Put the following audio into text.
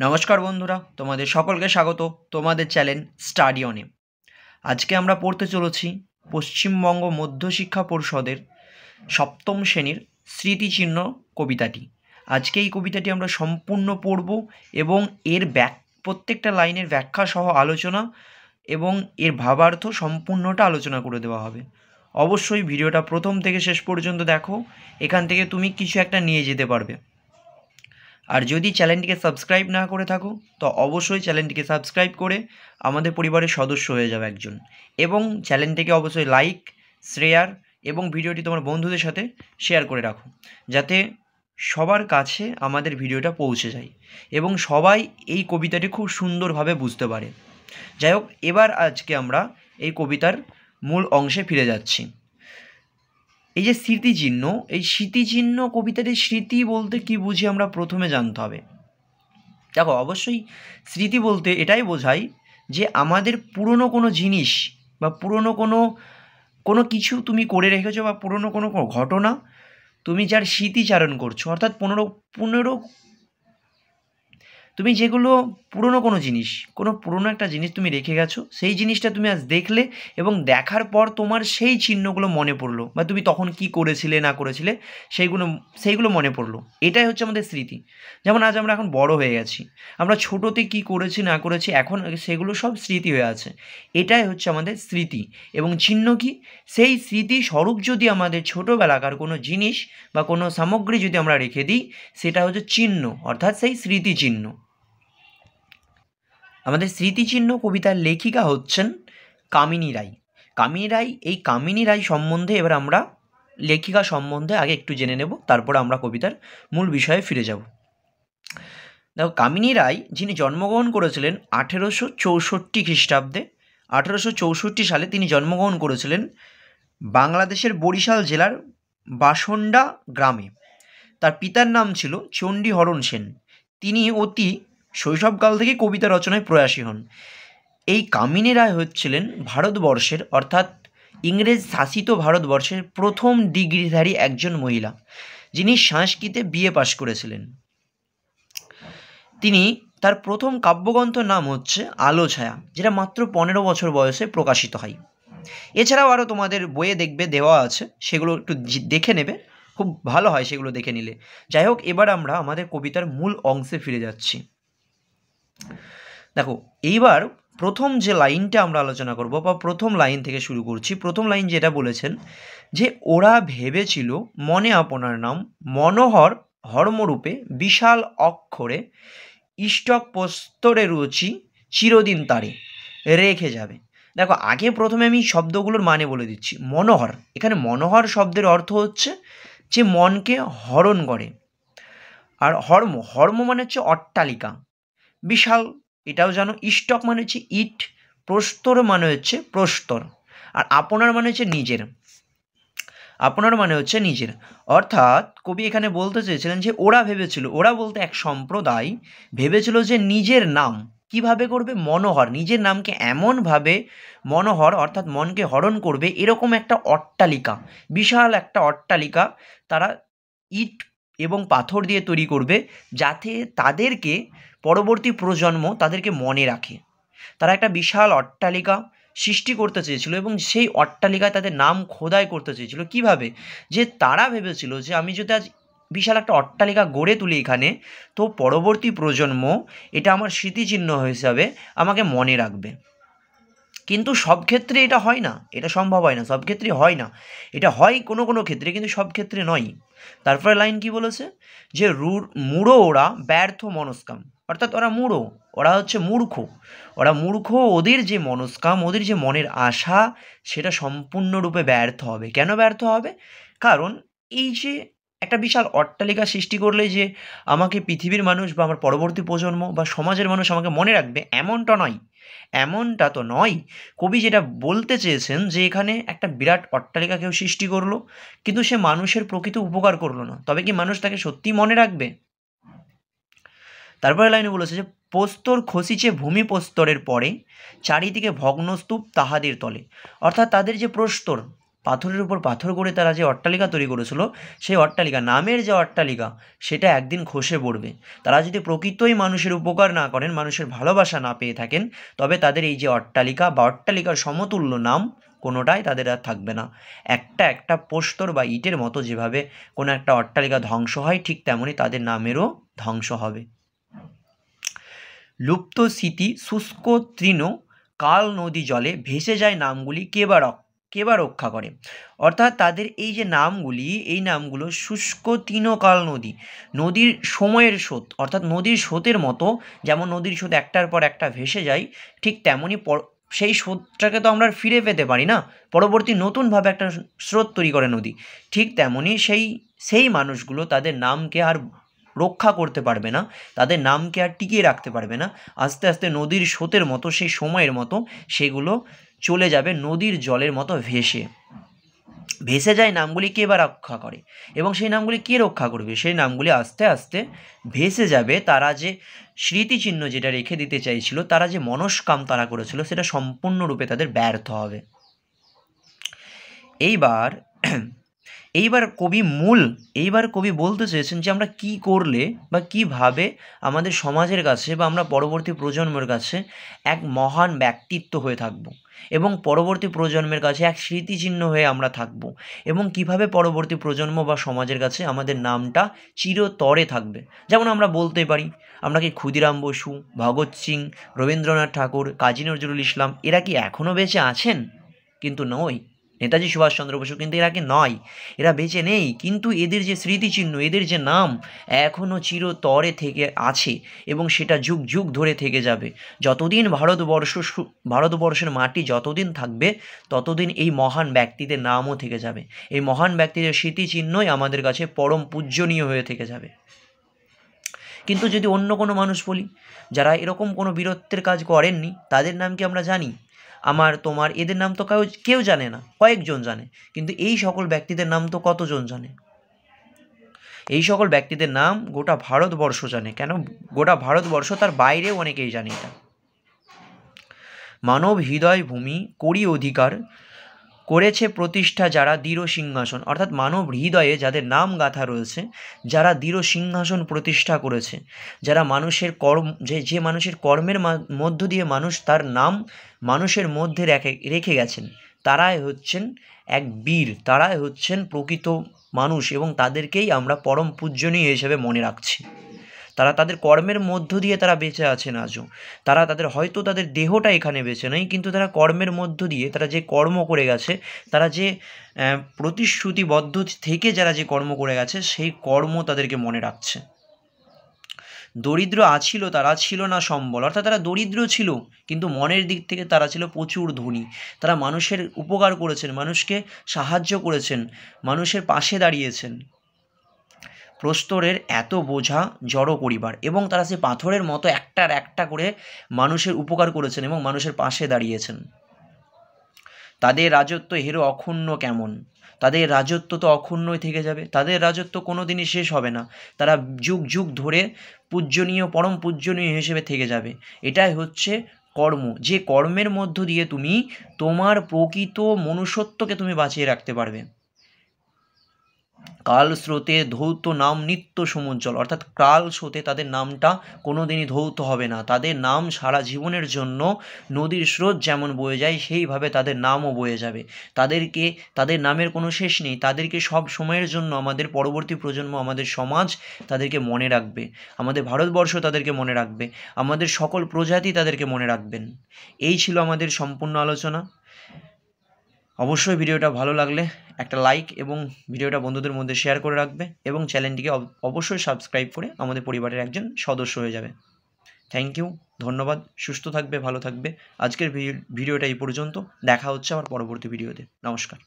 নমস্কার বন্ধুরা, তোমাদের সকলকে স্বাগত তোমাদের চ্যানেল স্টাডি অনে। আজকে আমরা পড়তে চলেছি পশ্চিমবঙ্গ মধ্যশিক্ষা পরিষদের সপ্তম শ্রেণীর স্মৃতিচিহ্ন কবিতাটি। আজকে এই কবিতাটি আমরা সম্পূর্ণ পড়ব এবং এর প্রত্যেকটা লাইনের ব্যাখ্যা সহ আলোচনা এবং এর ভাবার্থ সম্পূর্ণটা আলোচনা করে দেওয়া হবে। অবশ্যই ভিডিওটা প্রথম থেকে শেষ পর্যন্ত দেখো, এখান থেকে তুমি কিছু একটা নিয়ে যেতে পারবে। আর যদি চ্যানেলটিকে সাবস্ক্রাইব না করে থাকো তো অবশ্যই চ্যানেলটিকে সাবস্ক্রাইব করে আমাদের পরিবারের সদস্য হয়ে যাবে একজন, এবং চ্যানেলটিকে অবশ্যই লাইক, শেয়ার এবং ভিডিওটি তোমার বন্ধুদের সাথে শেয়ার করে রাখো, যাতে সবার কাছে আমাদের ভিডিওটা পৌঁছে যায় এবং সবাই এই কবিতাটি খুব সুন্দরভাবে বুঝতে পারে। যাই হোক, এবার আজকে আমরা এই কবিতার মূল অংশে ফিরে যাচ্ছি। এই যে স্মৃতিচিহ্ন, এই স্মৃতিচিহ্ন কবিতাটি স্মৃতি বলতে কি বুঝি আমরা প্রথমে জানতে হবে। দেখো, অবশ্যই স্মৃতি বলতে এটাই বোঝায় যে আমাদের পুরনো কোনো জিনিস বা পুরনো কোনো কিছু তুমি করে রেখেছো বা পুরনো কোনো ঘটনা তুমি যার স্মৃতিচারণ করছো, অর্থাৎ পুনরো তুমি যেগুলো পুরনো কোনো জিনিস, কোনো পুরনো একটা জিনিস তুমি রেখে গেছো, সেই জিনিসটা তুমি আজ দেখলে এবং দেখার পর তোমার সেই চিহ্নগুলো মনে পড়লো বা তুমি তখন কি করেছিলে না করেছিলে সেইগুলো মনে পড়লো। এটাই হচ্ছে আমাদের স্মৃতি। যেমন আজ আমরা এখন বড় হয়ে গেছি, আমরা ছোটোতে কি করেছি না করেছি এখন সেগুলো সব স্মৃতি হয়ে আছে। এটাই হচ্ছে আমাদের স্মৃতি। এবং চিহ্ন কি? সেই স্মৃতি স্বরূপ যদি আমাদের ছোটোবেলাকার কোনো জিনিস বা কোনো সামগ্রী যদি আমরা রেখে দিই, সেটা হচ্ছে চিহ্ন, অর্থাৎ সেই স্মৃতিচিহ্ন। আমাদের স্মৃতিচিহ্ন কবিতার লেখিকা হচ্ছেন কামিনী রায়। এই কামিনী রায় সম্বন্ধে এবার আমরা লেখিকা সম্বন্ধে আগে একটু জেনে নেব, তারপর আমরা কবিতার মূল বিষয়ে ফিরে যাব। দেখো, কামিনী রায় যিনি জন্মগ্রহণ করেছিলেন 1864 খ্রিস্টাব্দে, 1864 সালে তিনি জন্মগ্রহণ করেছিলেন বাংলাদেশের বরিশাল জেলার বাসন্ডা গ্রামে। তার পিতার নাম ছিল চণ্ডীহরণ সেন। তিনি অতি শৈশবকাল থেকে কবিতা রচনায় প্রয়াসী হন। এই কামিনী রায় হচ্ছিলেন ভারতবর্ষের, অর্থাৎ ইংরেজ শাসিত ভারতবর্ষের প্রথম ডিগ্রিধারী একজন মহিলা, যিনি সংস্কৃতে বিএ পাশ করেছিলেন। তিনি তার প্রথম কাব্যগ্রন্থ নাম হচ্ছে আলো ছায়া, যেটা মাত্র 15 বছর বয়সে প্রকাশিত হয়। এছাড়াও আরও তোমাদের বইয়ে দেখবে দেওয়া আছে, সেগুলো একটু দেখে নেবে, খুব ভালো হয় সেগুলো দেখে নিলে। যাই হোক, এবার আমরা আমাদের কবিতার মূল অংশে ফিরে যাচ্ছি। দেখো, এইবার প্রথম যে লাইনটা আমরা আলোচনা করব বা প্রথম লাইন থেকে শুরু করছি। প্রথম লাইন যেটা বলেছেন যে ওরা ভেবেছিল মনে আপনার নাম, মনোহর হর্মরূপে বিশাল অক্ষরে ইষ্টক প্রস্তরে রুচি চিরদিন তারে রেখে যাবে। দেখো, আগে প্রথমে আমি শব্দগুলোর মানে বলে দিচ্ছি। মনোহর, এখানে মনোহর শব্দের অর্থ হচ্ছে যে মনকে হরণ করে। আর হর্ম মানে হচ্ছে অট্টালিকা, বিশাল এটাও জানো। ইষ্টক মানে হচ্ছে ইট, প্রস্তর মানে হচ্ছে প্রস্তর, আর আপনার মানে হচ্ছে নিজের। আপনার মানে হচ্ছে নিজের, অর্থাৎ কবি এখানে বলতে চেয়েছিলেন যে ওরা ভেবেছিল, ওরা বলতে এক সম্প্রদায় ভেবেছিল যে নিজের নাম কিভাবে করবে মনোহর, নিজের নামকে এমনভাবে মনোহর অর্থাৎ মনকে হরণ করবে, এরকম একটা অট্টালিকা, বিশাল একটা অট্টালিকা তারা ইট এবং পাথর দিয়ে তৈরি করবে, যাতে তাদেরকে পরবর্তী প্রজন্ম তাদেরকে মনে রাখে। তারা একটা বিশাল অট্টালিকা সৃষ্টি করতে চেয়েছিল এবং সেই অট্টালিকায় তাদের নাম খোদাই করতে চেয়েছিল। কিভাবে? যে তারা ভেবেছিল যে আমি যদি আজ বিশাল একটা অট্টালিকা গড়ে তুলি এখানে, তো পরবর্তী প্রজন্ম এটা আমার স্মৃতিচিহ্ন হিসাবে আমাকে মনে রাখবে। কিন্তু সব ক্ষেত্রে এটা হয় না, এটা সম্ভব হয় না, সব ক্ষেত্রে হয় না। এটা হয় কোনো কোনো ক্ষেত্রে, কিন্তু সব ক্ষেত্রে নয়। তারপরে লাইন কি বলেছে? যে মূঢ় ওরা ব্যর্থ মনস্কাম, অর্থাৎ ওরা মূঢ়, ওরা হচ্ছে মূর্খ, ওদের যে মনস্কাম, ওদের যে মনের আশা, সেটা সম্পূর্ণরূপে ব্যর্থ হবে। কেন ব্যর্থ হবে? কারণ এই যে একটা বিশাল অট্টালিকা সৃষ্টি করলে যে আমাকে পৃথিবীর মানুষ বা আমার পরবর্তী প্রজন্ম বা সমাজের মানুষ আমাকে মনে রাখবে, এমনটা তো নয়। কবি যেটা বলতে চেয়েছেন যে এখানে একটা বিরাট অট্টালিকা কেউ সৃষ্টি করলো, কিন্তু সে মানুষের প্রকৃত উপকার করলো না, তবে কি মানুষ তাকে সত্যিই মনে রাখবে? তারপরে লাইনে বলেছে যে প্রস্তর খসিছে ভূমি প্রস্তরের পরে, চারিদিকে ভগ্নস্তূপ তাহাদের তলে, অর্থাৎ তাদের যে প্রস্তর, পাথরের উপর পাথর করে তারা যে অট্টালিকা তৈরি করেছিল, সেই অট্টালিকা, নামের যে অট্টালিকা, সেটা একদিন খসে পড়বে। তারা যদি প্রকৃতই মানুষের উপকার না করেন, মানুষের ভালোবাসা না পেয়ে থাকেন, তবে তাদের এই যে অট্টালিকা বা অট্টালিকার সমতুল্য নাম কোনোটাই তাদের আর থাকবে না। একটা একটা প্রস্তর বা ইটের মতো যেভাবে কোনো একটা অট্টালিকা ধ্বংস হয়, ঠিক তেমনই তাদের নামেরও ধ্বংস হবে। লুপ্ত স্মৃতি শুষ্ক তৃণ কাল নদী জলে ভেসে যায় নামগুলি কে বা রক্ষা করে। অর্থাৎ তাদের এই যে নামগুলি, এই নামগুলো শুষ্ক তৃণকাল নদীর সময়ের স্রোত, অর্থাৎ নদীর স্রোতের মতো, যেমন নদীর স্রোত একটার পর একটা ভেসে যায়, ঠিক তেমনই সেই স্রোতটাকে তো আমরা ফিরে পেতে পারি না, পরবর্তী নতুনভাবে একটা স্রোত তৈরি করে নদী। ঠিক তেমনই সেই মানুষগুলো তাদের নামকে আর রক্ষা করতে পারবে না, তাদের নামকে আর টিকিয়ে রাখতে পারবে না। আস্তে আস্তে নদীর স্রোতের মতো, সেই সময়ের মতো সেগুলো চলে যাবে নদীর জলের মতো ভেসে যায় নামগুলি কে বা রক্ষা করে। এবং সেই নামগুলি কে রক্ষা করবে? সেই নামগুলি আস্তে আস্তে ভেসে যাবে। তারা যে স্মৃতিচিহ্ন যেটা রেখে দিতে চাইছিল, তারা যে মনস্কাম তারা করেছিল, সেটা সম্পূর্ণরূপে তাদের ব্যর্থ হবে। এইবার কবি বলতে চেয়েছেন যে আমরা কি করলে বা কিভাবে আমাদের সমাজের কাছে বা আমরা পরবর্তী প্রজন্মের কাছে এক মহান ব্যক্তিত্ব হয়ে থাকব, এবং পরবর্তী প্রজন্মের কাছে এক স্মৃতিচিহ্ন হয়ে আমরা থাকব, এবং কিভাবে পরবর্তী প্রজন্ম বা সমাজের কাছে আমাদের নামটা চিরতরে থাকবে। যেমন আমরা বলতে পারি, আমরা কি ক্ষুদিরাম বসু, ভগৎ সিং, রবীন্দ্রনাথ ঠাকুর, কাজী নজরুল ইসলাম এরা কি এখনও বেঁচে আছেন? কিন্তু নয়। নেতাজি সুভাষচন্দ্র বসু কিন্তু এরা কি নয়, এরা বেঁচে নেই, কিন্তু এদের যে স্মৃতিচিহ্ন, এদের যে নাম এখনও চিরতরে থেকে আছে, এবং সেটা যুগ যুগ ধরে থেকে যাবে। যতদিন ভারতবর্ষের মাটি যতদিন থাকবে, ততদিন এই মহান ব্যক্তিদের নামও থেকে যাবে। এই মহান ব্যক্তিদের স্মৃতিচিহ্নই আমাদের কাছে পরম পূজ্যনীয় হয়ে থেকে যাবে। কিন্তু যদি অন্য কোনো মানুষ বলি, যারা এরকম কোনো বীরত্বের কাজ করেননি, তাদের নাম কি আমরা জানি? আমার, তোমার, এদের নাম তো কেউ জানে না, কয়েকজন জানে। কিন্তু এই সকল ব্যক্তিদের নাম তো কতজন জানে? এই সকল ব্যক্তিদের নাম গোটা ভারতবর্ষ জানে। কেন গোটা ভারতবর্ষ, তার বাইরেও অনেকেই জানে এটা। মানব হৃদয় ভূমি করি অধিকার করেছে প্রতিষ্ঠা যারা দৃঢ় সিংহাসন। অর্থাৎ মানব হৃদয়ে যাদের নাম গাঁথা রয়েছে, যারা দৃঢ় সিংহাসন প্রতিষ্ঠা করেছে, যারা মানুষের যে মানুষের কর্মের মধ্য দিয়ে মানুষ তার নাম মানুষের মধ্যে রেখে গেছেন, তারাই হচ্ছেন এক বীর, তারাই হচ্ছেন প্রকৃত মানুষ, এবং তাদেরকেই আমরা পরম পূজনীয় হিসেবে মনে রাখছি। তারা তাদের কর্মের মধ্য দিয়ে তারা বেঁচে আছেন আজও। হয়তো তাদের দেহটা এখানে বেঁচে নেই, কিন্তু তারা কর্মের মধ্য দিয়ে, তারা যে কর্ম করে গেছে, তারা যে প্রতিশ্রুতিবদ্ধ থেকে যারা যে কর্ম করে গেছে, সেই কর্ম তাদেরকে মনে রাখছে। দরিদ্র আছিল, তারা ছিল না সম্বল। অর্থাৎ তারা দরিদ্র ছিল, কিন্তু মনের দিক থেকে তারা ছিল প্রচুর ধনী। তারা মানুষের উপকার করেছেন, মানুষকে সাহায্য করেছেন, মানুষের পাশে দাঁড়িয়েছেন। প্রস্তরের এত বোঝা জড়ো করিবার, এবং তারা সে পাথরের মতো একটার একটা করে মানুষের উপকার করেছেন এবং মানুষের পাশে দাঁড়িয়েছেন। তাদের রাজত্ব হেরো অক্ষুণ্ণ কেমন? তাদের রাজত্ব তো অক্ষুণ্ণই থেকে যাবে, তাদের রাজত্ব কোনো দিনই শেষ হবে না। তারা যুগ যুগ ধরে পূজ্যনীয়, পরম পূজ্যনীয় হিসেবে থেকে যাবে। এটাই হচ্ছে কর্ম, যে কর্মের মধ্য দিয়ে তুমি তোমার প্রকৃত মনুষ্যত্বকে তুমি বাঁচিয়ে রাখতে পারবে। কাল স্রোতে ধৌত নাম নিত্য সমুজ্জ্বল। অর্থাৎ কাল স্রোতে তাদের নামটা কোনো দিনই ধৌত হবে না। তাদের নাম সারা জীবনের জন্য নদীর স্রোত যেমন বয়ে যায়, সেইভাবে তাদের নামও বয়ে যাবে। তাদের নামের কোনো শেষ নেই। তাদেরকে সব সময়ের জন্য আমাদের পরবর্তী প্রজন্ম, আমাদের সমাজ তাদেরকে মনে রাখবে, আমাদের ভারতবর্ষ তাদেরকে মনে রাখবে, আমাদের সকল প্রজাতি তাদেরকে মনে রাখবেন। এই ছিল আমাদের সম্পূর্ণ আলোচনা। অবশ্যই ভিডিওটা ভালো লাগলে একটা লাইক এবং ভিডিওটা বন্ধুদের মধ্যে শেয়ার করে রাখবে, এবং চ্যানেলটিকে অবশ্যই সাবস্ক্রাইব করে আমাদের পরিবারের একজন সদস্য হয়ে যাবে। থ্যাংক ইউ, ধন্যবাদ। সুস্থ থাকবে, ভালো থাকবে। আজকের ভিডিওটা এই পর্যন্ত। দেখা হচ্ছে আমার পরবর্তী ভিডিওতে। নমস্কার।